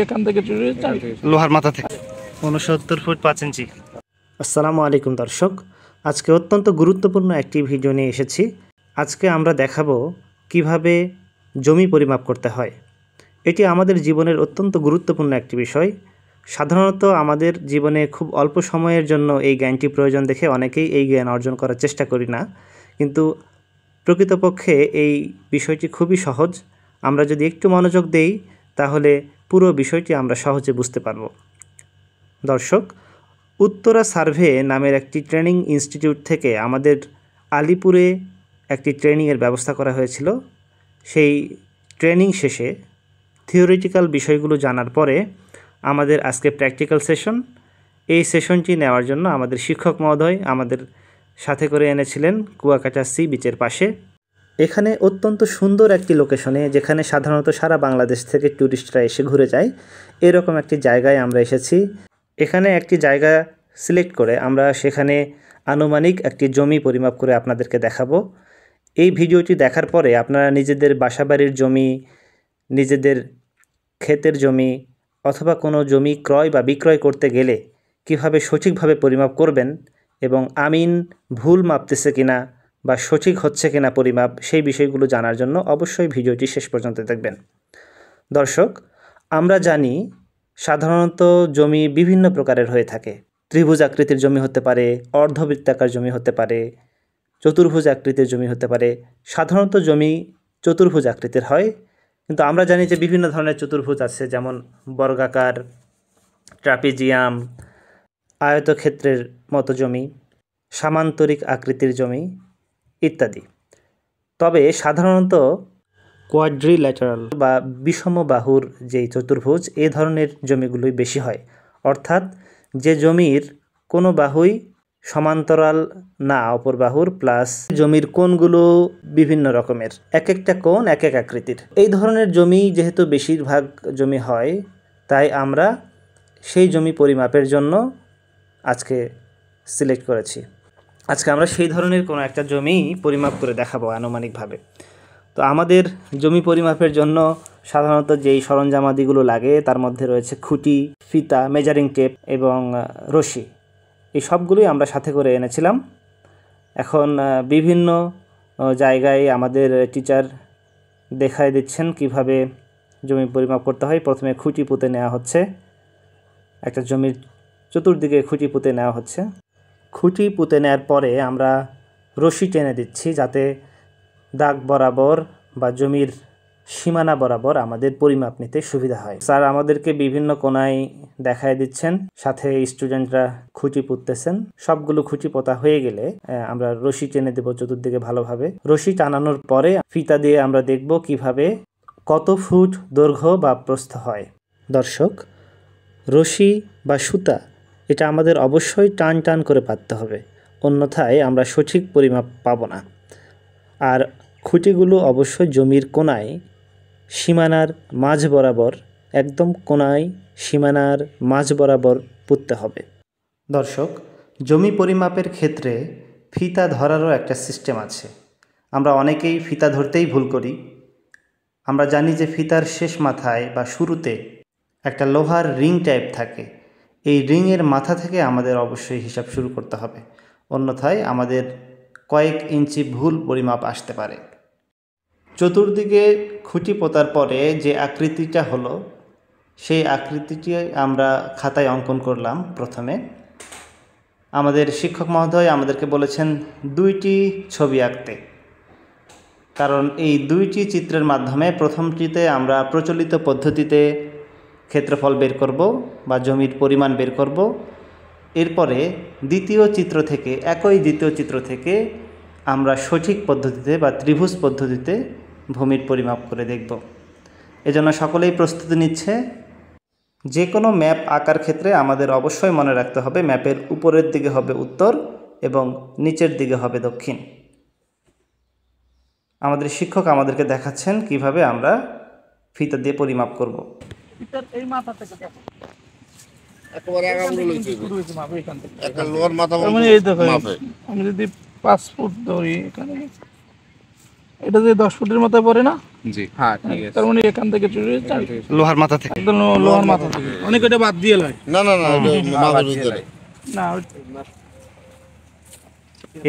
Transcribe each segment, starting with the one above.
এখান থেকে লোহার মাথা থেকে 69 ফুট 5 ইঞ্চি। আসসালামু আলাইকুম দর্শক, আজকে অত্যন্ত গুরুত্বপূর্ণ একটি ভিডিও নিয়ে এসেছি। আজকে আমরা দেখাবো কিভাবে জমি পরিমাপ করতে হয়। এটি আমাদের জীবনের অত্যন্ত গুরুত্বপূর্ণ একটি বিষয়। সাধারণত আমাদের জীবনে খুব অল্প সময়ের জন্য এই জ্ঞানটি প্রয়োজন দেখে অনেকেই এই জ্ঞান অর্জন করার চেষ্টা করি না, কিন্তু প্রকৃতপক্ষে এই বিষয়টি খুবই সহজ। আমরা যদি একটু মনোযোগ দেই তাহলে পুরো বিষয়টি আমরা সহজে বুঝতে পারব। দর্শক, উত্তরা সার্ভে নামের একটি ট্রেনিং ইনস্টিটিউট থেকে আমাদের আলিপুরে একটি ট্রেনিংয়ের ব্যবস্থা করা হয়েছিল। সেই ট্রেনিং শেষে থিওরিটিক্যাল বিষয়গুলো জানার পরে আমাদের আজকে প্র্যাকটিক্যাল সেশন। এই সেশনটি নেওয়ার জন্য আমাদের শিক্ষক মহোদয় আমাদের সাথে করে এনেছিলেন কুয়াকাটা সি বিচের পাশে। এখানে অত্যন্ত সুন্দর একটি লোকেশনে, যেখানে সাধারণত সারা বাংলাদেশ থেকে ট্যুরিস্টরা এসে ঘুরে যায়, এরকম একটি জায়গায় আমরা এসেছি। এখানে একটি জায়গা সিলেক্ট করে আমরা সেখানে আনুমানিক একটি জমি পরিমাপ করে আপনাদেরকে দেখাবো। এই ভিডিওটি দেখার পরে আপনারা নিজেদের বাসাবাড়ির জমি, নিজেদের ক্ষেতের জমি অথবা কোনো জমি ক্রয় বা বিক্রয় করতে গেলে কিভাবে সঠিকভাবে পরিমাপ করবেন এবং আমিন ভুল মাপতেছে কিনা বা সঠিক হচ্ছে কিনা পরিমাপ, সেই বিষয়গুলো জানার জন্য অবশ্যই ভিডিওটি শেষ পর্যন্ত দেখবেন। দর্শক, আমরা জানি সাধারণত জমি বিভিন্ন প্রকারের হয়ে থাকে। ত্রিভুজ আকৃতির জমি হতে পারে, অর্ধবৃত্তাকার জমি হতে পারে, চতুর্ভুজ আকৃতির জমি হতে পারে। সাধারণত জমি চতুর্ভুজ আকৃতির হয়, কিন্তু আমরা জানি যে বিভিন্ন ধরনের চতুর্ভুজ আছে, যেমন বর্গাকার, ট্রাপিজিয়াম, আয়তক্ষেত্রের মতো জমি, সামান্তরিক আকৃতির জমি ইত্যাদি। তবে সাধারণত কোয়াড্রিল্যাটারাল বা বিষমবাহুর যেই চতুর্ভুজ, এই ধরনের জমিগুলোই বেশি হয়। অর্থাৎ যে জমির কোনো বাহুই সমান্তরাল না অপর বাহুর, প্লাস জমির কোণগুলো বিভিন্ন রকমের, এক একটা কোণ এক এক আকৃতির। এই ধরনের জমি যেহেতু বেশিরভাগ জমি হয়, তাই আমরা সেই জমি পরিমাপের জন্য আজকে সিলেক্ট করেছি। আজকে আমরা সেই ধরনের কোনো একটা জমি পরিমাপ করে দেখাবো আনুমানিকভাবে। তো আমাদের জমি পরিমাপের জন্য সাধারণত যেই সরঞ্জামাদিগুলো লাগে তার মধ্যে রয়েছে খুঁটি, ফিতা, মেজারিং টেপ এবং রশি। এই সবগুলোই আমরা সাথে করে এনেছিলাম। এখন বিভিন্ন জায়গায় আমাদের টিচার দেখায় দিচ্ছেন কিভাবে জমি পরিমাপ করতে হয়। প্রথমে খুঁটি পুঁতে নেওয়া হচ্ছে, একটা জমির চতুর্দিকে খুঁটি পুঁতে নেওয়া হচ্ছে। খুঁটি পুঁতে নেওয়ার পরে আমরা রশি টেনে দিচ্ছি, যাতে দাগ বরাবর বা জমির সীমানা বরাবর আমাদের পরিমাপ নিতে সুবিধা হয়। স্যার আমাদেরকে বিভিন্ন কোণায় দেখায় দিচ্ছেন, সাথে স্টুডেন্টরা খুঁটি পুঁততেছেন। সবগুলো খুঁটি পোতা হয়ে গেলে আমরা রশি টেনে দেব চতুর্দিকে ভালোভাবে। রশি টানানোর পরে ফিতা দিয়ে আমরা দেখব কিভাবে কত ফুট দৈর্ঘ্য বা প্রস্থ হয়। দর্শক, রশি বা সুতা এটা আমাদের অবশ্যই টান টান করে পাততে হবে, অন্যথায় আমরা সঠিক পরিমাপ পাব না। আর খুঁটিগুলো অবশ্যই জমির কোণায় সীমানার মাঝ বরাবর, একদম কোণায় সীমানার মাঝ বরাবর পুঁততে হবে। দর্শক, জমি পরিমাপের ক্ষেত্রে ফিতা ধরারও একটা সিস্টেম আছে। আমরা অনেকেই ফিতা ধরতেই ভুল করি। আমরা জানি যে ফিতার শেষ মাথায় বা শুরুতে একটা লোহার রিং টাইপ থাকে। এই রিংয়ের মাথা থেকে আমাদের অবশ্যই হিসাব শুরু করতে হবে, অন্যথায় আমাদের কয়েক ইঞ্চি ভুল পরিমাপ আসতে পারে। চতুর্দিকে খুঁটি পোতার পরে যে আকৃতিটা হলো, সেই আকৃতিটি আমরা খাতায় অঙ্কন করলাম। প্রথমে আমাদের শিক্ষক মহোদয় আমাদেরকে বলেছেন 2টি ছবি আঁকতে, কারণ এই 2টি চিত্রের মাধ্যমে প্রথমটিতে আমরা প্রচলিত পদ্ধতিতে ক্ষেত্রফল বের করব বা জমির পরিমাণ বের করব। এরপরে দ্বিতীয় চিত্র থেকে আমরা সঠিক পদ্ধতিতে বা ত্রিভুজ পদ্ধতিতে ভূমির পরিমাপ করে দেখব। এজন্য সকলেই প্রস্তুতি নিচ্ছে। যে কোনো ম্যাপ আঁকার ক্ষেত্রে আমাদের অবশ্যই মনে রাখতে হবে ম্যাপের উপরের দিকে হবে উত্তর এবং নিচের দিকে হবে দক্ষিণ। আমাদের শিক্ষক আমাদেরকে দেখাচ্ছেন কিভাবে আমরা ফিতা দিয়ে পরিমাপ করব। এই মাথা থেকে আমি যদি 5 ফুট ধরি, এখানে এটা যে 10 ফুটের মতো পড়ে না? জি হ্যাঁ ঠিক আছে। তার মানে এখান থেকে চুরি লোহার মাথা থেকে। একদম লোহার মাথা থেকে। অনেক এটা বাদ দিয়ে লয়। না না না এটা মাথার ভিতরে না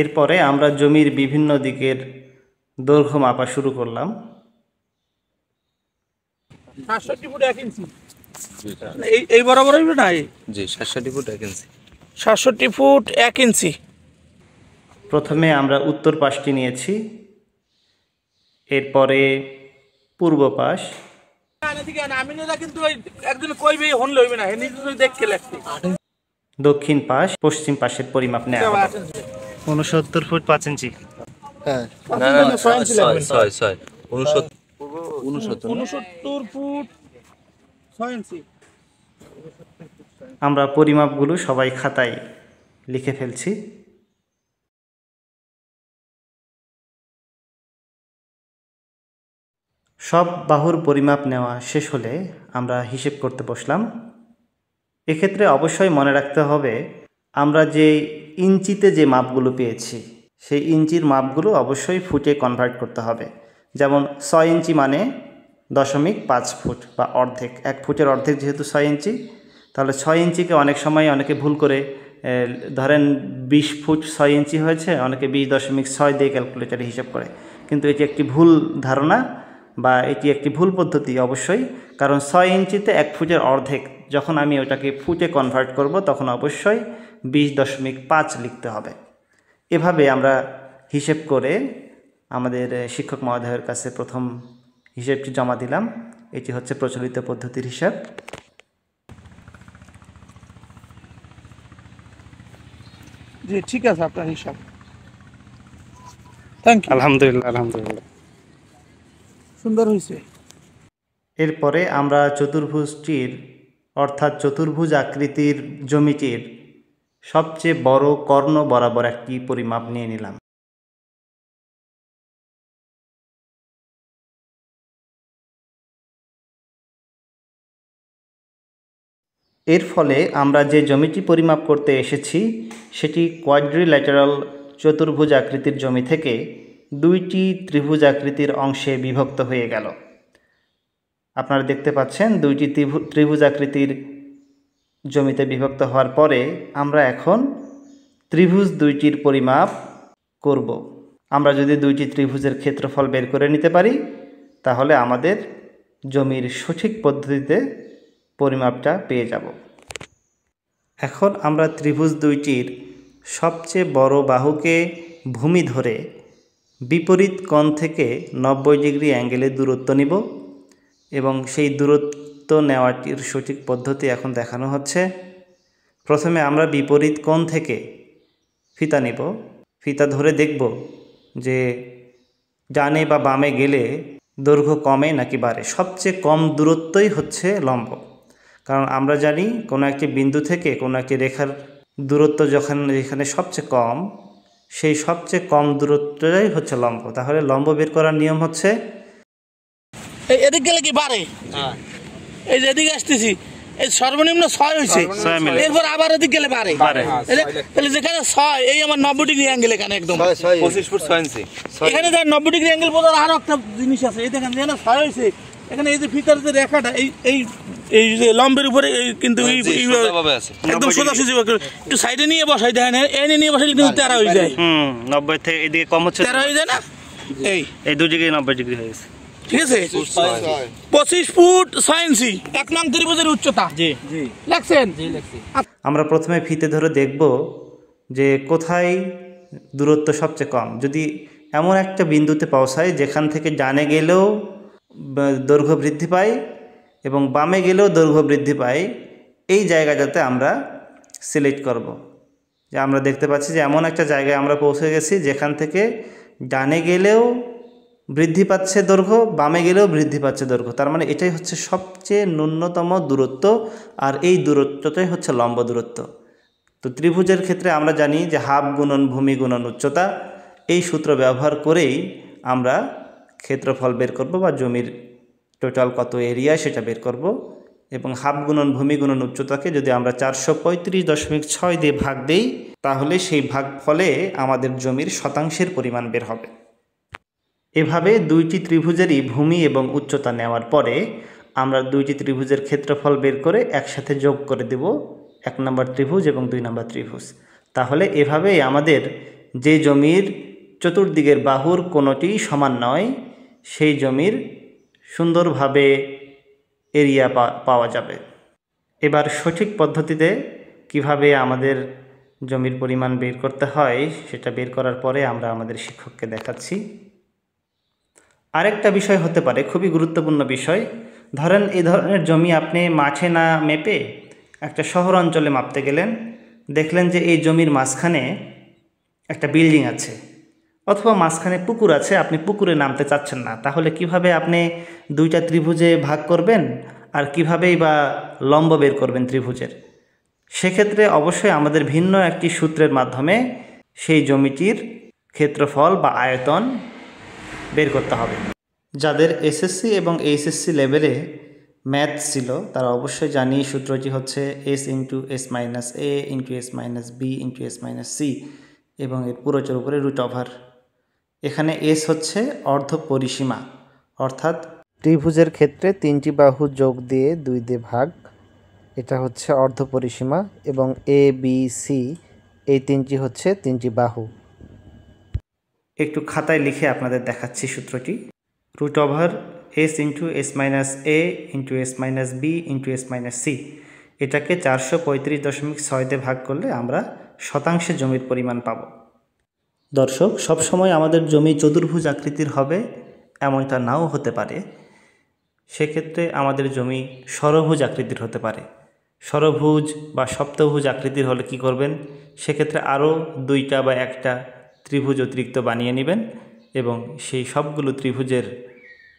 এরপরে আমরা জমির বিভিন্ন দিকের দৈর্ঘ্য মাপা শুরু করলাম। 67 ফুট 1 ইঞ্চি। এই বরাবরই না? জি 67 ফুট 1 ইঞ্চি। 67 ফুট 1 ইঞ্চি। প্রথমে আমরা উত্তর পাশটি নিয়েছি, এরপরে পূর্ব পাশ, দক্ষিণ পাশ, পশ্চিম পাশের পরিমাপ নেওয়া হবে। 69 ফুট 5 ইঞ্চি। হ্যাঁ না না 6 69 ফুট 6 ইঞ্চি। আমরা পরিমাপগুলো সবাই খাতায় লিখে ফেলছি। সব বাহুর পরিমাপ নেওয়া শেষ হলে আমরা হিসেব করতে বসলাম। এক্ষেত্রে অবশ্যই মনে রাখতে হবে আমরা যে ইঞ্চিতে যে মাপগুলো পেয়েছি সেই ইঞ্চির মাপগুলো অবশ্যই ফুটে কনভার্ট করতে হবে। যেমন 6 ইঞ্চি মানে 0.5 ফুট বা অর্ধেক, 1 ফুটের অর্ধেক যেহেতু 6 ইঞ্চি, তাহলে 6 ইঞ্চিকে অনেক সময় অনেকে ভুল করে ধরেন 20 ফুট 6 ইঞ্চি হয়েছে, অনেকে 20.6 দিয়ে ক্যালকুলেটারে হিসাব করে, কিন্তু এটি একটি ভুল ধারণা বা এটি একটি ভুল পদ্ধতি অবশ্যই। কারণ 6 ইঞ্চিতে 1 ফুটের অর্ধেক, যখন আমি ওটাকে ফুটে কনভার্ট করব তখন অবশ্যই 20.5 লিখতে হবে। এভাবে আমরা হিসেব করে আমাদের শিক্ষক মহোদয়ের কাছে প্রথম হিসেবটি জমা দিলাম। এটি হচ্ছে প্রচলিত পদ্ধতির হিসাব। জি ঠিক আছে আপনার হিসাব। Thank you. আলহামদুলিল্লাহ আলহামদুলিল্লাহ। সুন্দর হয়েছে। এরপরে আমরা চতুর্ভুজটির অর্থাৎ চতুর্ভুজ আকৃতির জমিটির সবচেয়ে বড় কর্ণ বরাবর একটি পরিমাপ নিয়ে নিলাম। এর ফলে আমরা যে জমিটি পরিমাপ করতে এসেছি সেটি কোয়াড্রিল্যাটারাল চতুর্ভুজ আকৃতির জমি থেকে 2টি ত্রিভুজ আকৃতির অংশে বিভক্ত হয়ে গেল। আপনারা দেখতে পাচ্ছেন 2টি ত্রিভুজ আকৃতির জমিতে বিভক্ত হওয়ার পরে আমরা এখন ত্রিভুজ 2টির পরিমাপ করব। আমরা যদি 2টি ত্রিভুজের ক্ষেত্রফল বের করে নিতে পারি তাহলে আমাদের জমির সঠিক পদ্ধতিতে পরিমাপটা পেয়ে যাব। এখন আমরা ত্রিভুজ 2টির সবচেয়ে বড় বাহুকে ভূমি ধরে বিপরীত কোণ থেকে 90 ডিগ্রি অ্যাঙ্গেলে দূরত্ব নিব এবং সেই দূরত্ব নেওয়াটির সঠিক পদ্ধতি এখন দেখানো হচ্ছে। প্রথমে আমরা বিপরীত কোণ থেকে ফিতা নিব, ফিতা ধরে দেখব যে ডানে বা বামে গেলে দৈর্ঘ্য কমে নাকি বাড়ে। সবচেয়ে কম দূরত্বই হচ্ছে লম্ব, কারণ আমরা জানি কোনো একটি বিন্দু থেকে কোনো একটি রেখার দূরত্ব যখন এখানে সবচেয়ে কম, সেই সবচেয়ে কম দূরত্বটাই হচ্ছে লম্ব। তাহলে লম্ব বের করার নিয়ম হচ্ছে এদিক গেলে কি বাড়ে? এই যে এদিকে আসতেছি, এই সর্বনিম্ন 6 হয়েছে, এরপর আবার এদিক গেলে বাড়ে। তাহলে যেখানে 6 এই আমার 90 ডিগ্রি অ্যাঙ্গেল, এখানে একদম 25 ফুট 6 ইঞ্চি। এখানে যা 90 ডিগ্রি অ্যাঙ্গেল বোঝার আরো একটা জিনিস আছে। এই দেখেন যেখানে 6 হয়েছে এখানে এই যে ফিতার যে রেখাটা এই এই যে লম্বের উপরে কিন্তু একদম সোজাসুজি একটু সাইডে নিয়ে বসাই দেয় না, এনে নিয়ে বসাইলে কিন্তু 13 হয়ে যায়। 90 থেকে এদিকে কম হচ্ছে, 13 হয়ে যায় না? এই 2 ডিগ্রি 90 ডিগ্রি হয়ে গেছে। ঠিক আছে, 25 ফুট 6 ইঞ্চি 1 নং ত্রিভুজের উচ্চতা। জি জি লাগছেন? জি লাগছে। আমরা প্রথমে ফিতে ধরে দেখব যে কোথায় দূরত্ব সবচেয়ে কম। যদি এমন একটা বিন্দুতে পৌঁছায় যেখান থেকে ডানে গেলেও দৈর্ঘ্য বৃদ্ধি পায় এবং বামে গেলেও দৈর্ঘ্য বৃদ্ধি পায়, এই জায়গাটাতে আমরা সিলেক্ট করব। যে আমরা দেখতে পাচ্ছি যে এমন একটা জায়গায় আমরা পৌঁছে গেছি যেখান থেকে ডানে গেলেও বৃদ্ধি পাচ্ছে দৈর্ঘ্য, বামে গেলেও বৃদ্ধি পাচ্ছে দৈর্ঘ্য। তার মানে এটাই হচ্ছে সবচেয়ে ন্যূনতম দূরত্ব, আর এই দূরত্বটাই হচ্ছে লম্ব দূরত্ব। তো ত্রিভুজের ক্ষেত্রে আমরা জানি যে হাফ গুণন ভূমি গুণন উচ্চতা, এই সূত্র ব্যবহার করেই আমরা ক্ষেত্রফল বের করব বা জমির টোটাল কত এরিয়া সেটা বের করব। এবং হাফ গুণন ভূমি গুণন উচ্চতাকে যদি আমরা 435.6 দিয়ে ভাগ দেই তাহলে সেই ভাগফলে আমাদের জমির শতাংশের পরিমাণ বের হবে। এভাবে দুইটি ত্রিভুজেরই ভূমি এবং উচ্চতা নেওয়ার পরে আমরা দুইটি ত্রিভুজের ক্ষেত্রফল বের করে একসাথে যোগ করে দেব 1 নম্বর ত্রিভুজ এবং 2 নম্বর ত্রিভুজ। তাহলে এভাবেই আমাদের যে জমির চতুর্দিকের বাহুর কোনোটি সমান নয় সেই জমির সুন্দরভাবে এরিয়া পাওয়া যাবে। এবার সঠিক পদ্ধতিতে কিভাবে আমাদের জমির পরিমাণ বের করতে হয় সেটা বের করার পরে আমরা আমাদের শিক্ষককে দেখাচ্ছি। আরেকটা বিষয় হতে পারে, খুবই গুরুত্বপূর্ণ বিষয়, ধরেন এই ধরনের জমি আপনি মাঠে না মেপে একটা শহর অঞ্চলে মাপতে গেলেন, দেখলেন যে এই জমির মাঝখানে একটা বিল্ডিং আছে অথবা মাঝখানে পুকুর আছে, আপনি পুকুরে নামতে চাচ্ছেন না, তাহলে কিভাবে আপনি দুইটা ত্রিভুজে ভাগ করবেন আর কিভাবেই বা লম্ব বের করবেন ত্রিভুজের? সেক্ষেত্রে অবশ্যই আমাদের ভিন্ন একটি সূত্রের মাধ্যমে সেই জমিটির ক্ষেত্রফল বা আয়তন বের করতে হবে। যাদের এসএসসি এবং এইচএসসি লেভেলে ম্যাথ ছিল তারা অবশ্যই জানি সূত্রটি হচ্ছে s into S minus A into S minus B into S minus C এবং এর পুরোটার উপরে রুট ওভার। এখানে এস হচ্ছে অর্ধ পরিসীমা, অর্থাৎ ত্রিভুজের ক্ষেত্রে 3টি বাহু যোগ দিয়ে 2 দিয়ে ভাগ, এটা হচ্ছে অর্ধ পরিসীমা, এবং এ বি সি এই 3টি হচ্ছে 3টি বাহু। একটু খাতায় লিখে আপনাদের দেখাচ্ছি সূত্রটি। Root over S into S minus A into S minus B into S minus C, এটাকে 435.6 দিয়ে ভাগ করলে আমরা শতাংশে জমির পরিমাণ পাব। দর্শক, সবসময় আমাদের জমি চতুর্ভুজ আকৃতির হবে এমনটা নাও হতে পারে, সেক্ষেত্রে আমাদের জমি ষড়ভুজ আকৃতির হতে পারে। ষড়ভুজ বা সপ্তভুজ আকৃতির হলে কি করবেন, সেক্ষেত্রে আরও 2টা বা 1টা ত্রিভুজ অতিরিক্ত বানিয়ে নেবেন এবং সেই সবগুলো ত্রিভুজের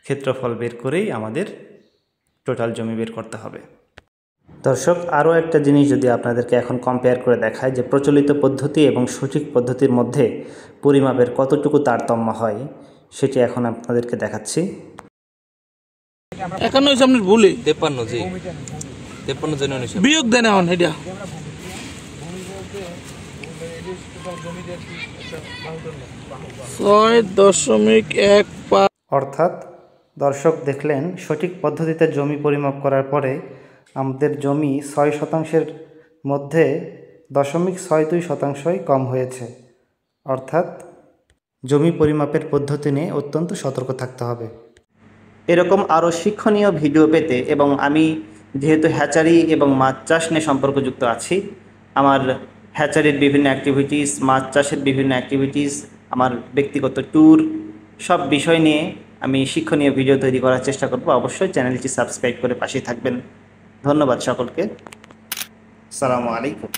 ক্ষেত্রফল বের করেই আমাদের টোটাল জমি বের করতে হবে। দর্শক, আরও একটা জিনিস যদি আপনাদেরকে এখন কম্পেয়ার করে দেখায় যে প্রচলিত পদ্ধতি এবং সঠিক পদ্ধতির মধ্যে পরিমাপের কতটুকু তারতম্য হয়, সেটি এখন আপনাদেরকে দেখাচ্ছি। 51 হইছে আপনার ভুলে 53 জি 53 জন অনুসারে বিয়োগ দেন এখন এটা 6.15। অর্থাৎ দর্শক দেখলেন সঠিক পদ্ধতিতে জমি পরিমাপ করার পরে আমাদের জমি 6% মধ্যে 0.62% কম হয়েছে। অর্থাৎ জমি পরিমাপের পদ্ধতি নিয়ে অত্যন্ত সতর্ক থাকতে হবে। এরকম আরও শিক্ষণীয় ভিডিও পেতে, এবং আমি যেহেতু হ্যাচারি এবং মাছ চাষ নিয়ে সম্পর্কযুক্ত আছি, আমার হ্যাচারির বিভিন্ন অ্যাক্টিভিটিস, মাছ চাষের বিভিন্ন অ্যাক্টিভিটিস, আমার ব্যক্তিগত ট্যুর, সব বিষয় নিয়ে আমি শিক্ষণীয় ভিডিও তৈরি করার চেষ্টা করব। অবশ্যই চ্যানেলটি সাবস্ক্রাইব করে পাশেই থাকবেন। ধন্যবাদ সকলকে। আসসালামু আলাইকুম।